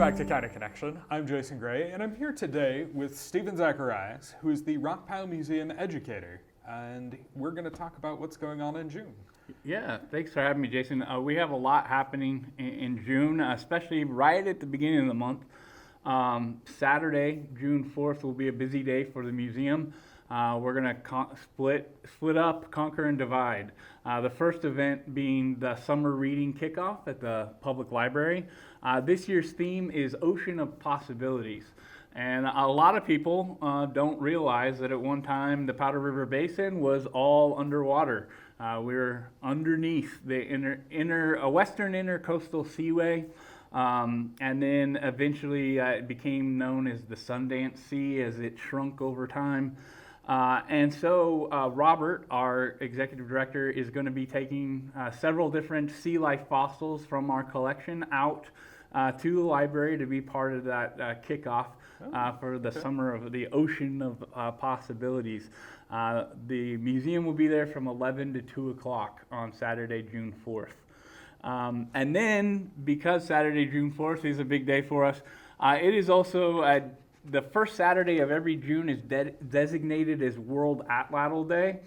back to County Connection. I'm Jason Gray, and I'm here today with Stephen Zacharias, who is the Rockpile Museum educator, and we're going to talk about what's going on in June. Yeah, thanks for having me, Jason. We have a lot happening in June, especially right at the beginning of the month. Saturday, June 4th, will be a busy day for the museum. We're going to split up, conquer, and divide. The first event being the summer reading kickoff at the public library. This year's theme is Ocean of Possibilities. And a lot of people don't realize that at one time the Powder River Basin was all underwater. We were underneath the western intercoastal seaway. And then eventually it became known as the Sundance Sea as it shrunk over time. And so Robert, our executive director, is going to be taking several different sea life fossils from our collection out to the library to be part of that kickoff for the summer of the Ocean of Possibilities. The museum will be there from 11 to 2 o'clock on Saturday, June 4th. And then, because Saturday, June 4th is a big day for us, it is also the first Saturday of every June is designated as World Atlatl Day.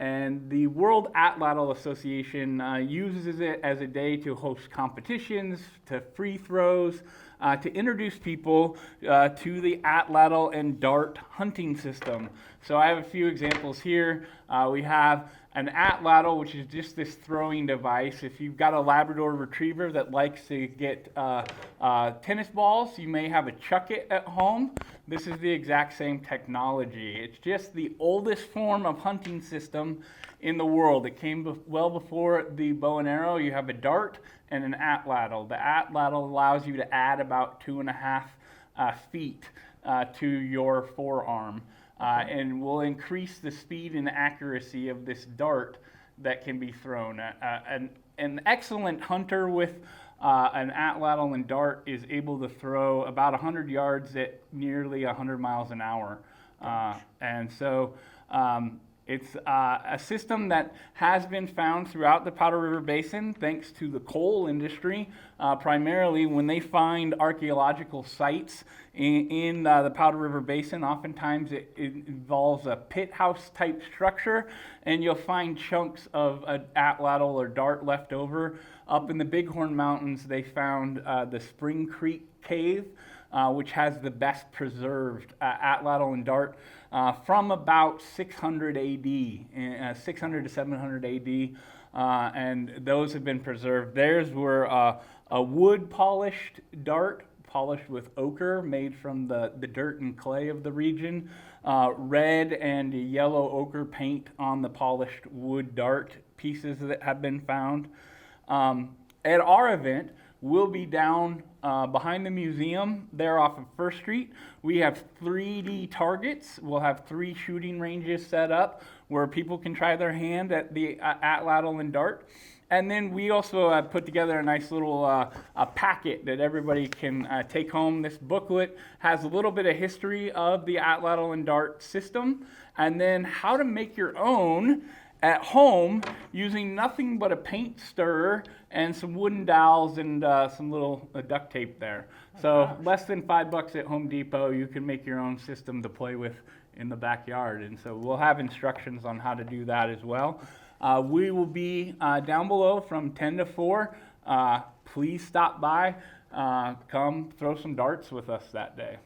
And the World Atlatl Association uses it as a day to host competitions, to free throws, to introduce people to the Atlatl and dart hunting system. So I have a few examples here. We have an Atlatl, which is just this throwing device. If you've got a Labrador Retriever that likes to get tennis balls, you may have a Chuck It at home. This is the exact same technology. It's just the oldest form of hunting system in the world. It came well before the bow and arrow. You have a dart and an Atlatl. The Atlatl allows you to add about 2.5 feet to your forearm. And will increase the speed and accuracy of this dart that can be thrown. An excellent hunter with an Atlatl and dart is able to throw about 100 yards at nearly 100 miles an hour. And so it's a system that has been found throughout the Powder River Basin thanks to the coal industry, primarily when they find archaeological sites in the Powder River Basin. Oftentimes it involves a pit house type structure, and you'll find chunks of an Atlatl or dart left over. Up in the Bighorn Mountains, they found the Spring Creek Cave, which has the best preserved Atlatl and dart from about 600 AD, 600 to 700 AD, and those have been preserved. Theirs were a wood polished dart, polished with ochre, made from the dirt and clay of the region, red and yellow ochre paint on the polished wood dart pieces that have been found. At our event, we'll be down behind the museum there off of First Street. We have 3D targets. We'll have 3 shooting ranges set up where people can try their hand at the Atlatl and dart. And then we also put together a nice little a packet that everybody can take home. This booklet has a little bit of history of the Atlatl and dart system, and then how to make your own at home using nothing but a paint stirrer and some wooden dowels and some little duct tape there. So less than $5 at Home Depot, you can make your own system to play with in the backyard. And so we'll have instructions on how to do that as well. We will be down below from 10 to 4. Please stop by. Come throw some darts with us that day.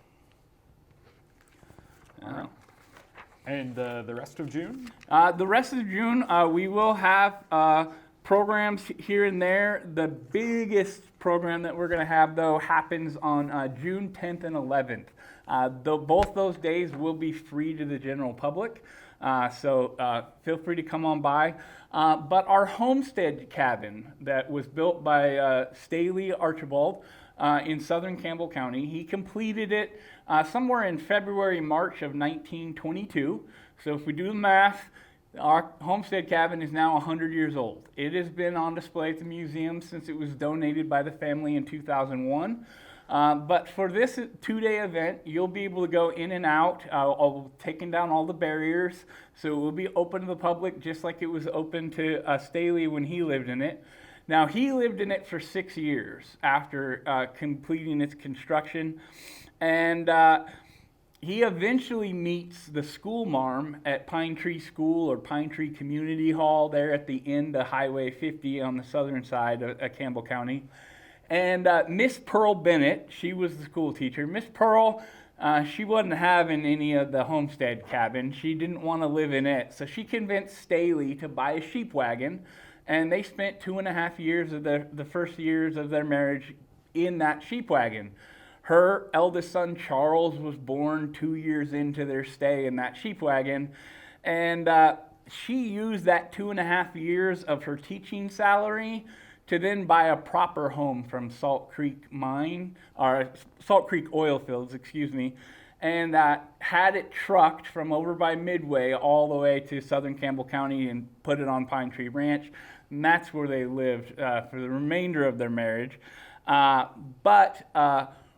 And the rest of June? The rest of June, we will have programs here and there. The biggest program that we're going to have, though, happens on June 10th and 11th. Both those days will be free to the general public. So feel free to come on by. But our homestead cabin that was built by Staley Archibald in southern Campbell County, he completed it somewhere in February, March of 1922. So if we do the math, our homestead cabin is now 100 years old. It has been on display at the museum since it was donated by the family in 2001. But for this 2-day event, you'll be able to go in and out, taking down all the barriers. So it will be open to the public just like it was open to Staley when he lived in it. Now, he lived in it for 6 years after completing its construction, and he eventually meets the school marm at Pine Tree School or Pine Tree Community Hall there at the end of Highway 50 on the southern side of Campbell County. And Miss Pearl Bennett, she was the school teacher. Miss Pearl, she wasn't having any of the homestead cabin. She didn't want to live in it. So she convinced Staley to buy a sheep wagon, and they spent 2.5 years of the first years of their marriage in that sheep wagon. Her eldest son, Charles, was born 2 years into their stay in that sheep wagon, and she used that 2.5 years of her teaching salary to then buy a proper home from Salt Creek Oil Fields, and had it trucked from over by Midway all the way to southern Campbell County and put it on Pine Tree Ranch. And that's where they lived for the remainder of their marriage. But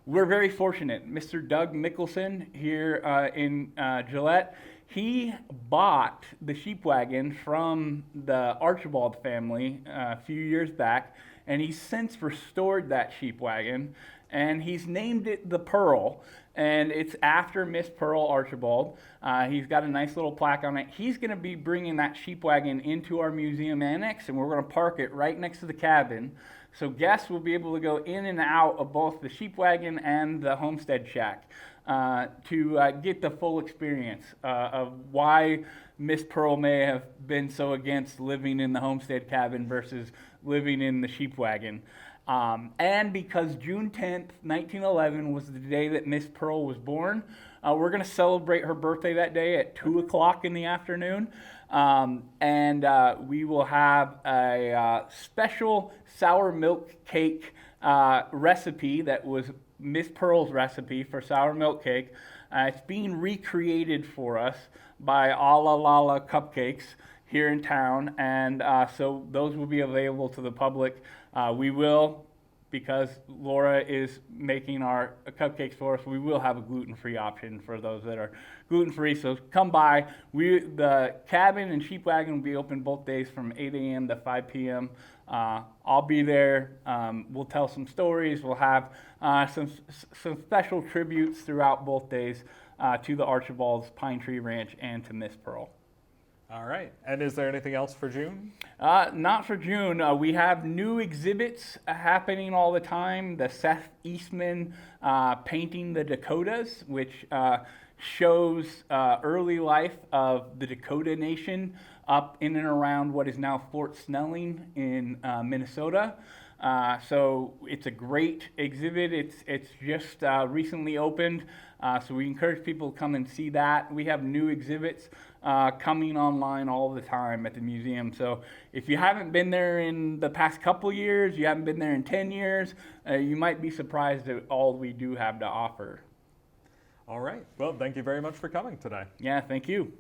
we're very fortunate. Mr. Doug Mickelson here in Gillette, he bought the sheep wagon from the Archibald family a few years back, and he's since restored that sheep wagon, and he's named it the Pearl, and it's after Miss Pearl Archibald. He's got a nice little plaque on it. He's going to be bringing that sheep wagon into our museum annex, and we're going to park it right next to the cabin. So guests will be able to go in and out of both the sheep wagon and the homestead shack to get the full experience of why Miss Pearl may have been so against living in the homestead cabin versus living in the sheep wagon. And because June 10th, 1911 was the day that Miss Pearl was born, we're going to celebrate her birthday that day at 2 o'clock in the afternoon. And we will have a special sour milk cake recipe that was Miss Pearl's recipe for sour milk cake. It's being recreated for us by Atlatl Cupcakes here in town, and so those will be available to the public. We will, because Laura is making our cupcakes for us, we will have a gluten-free option for those that are gluten-free, so come by. The cabin and sheep wagon will be open both days from 8 a.m. to 5 p.m. I'll be there. We'll tell some stories. We'll have some special tributes throughout both days to the Archibald's Pine Tree Ranch and to Miss Pearl. All right. And is there anything else for June? Not for June. We have new exhibits happening all the time. The Seth Eastman Painting the Dakotas, which shows early life of the Dakota Nation up in and around what is now Fort Snelling in Minnesota. So it's a great exhibit. It's just recently opened, so we encourage people to come and see that. We have new exhibits coming online all the time at the museum. So if you haven't been there in the past couple years, you haven't been there in 10 years, you might be surprised at all we do have to offer. All right. Well, thank you very much for coming today. Yeah, thank you.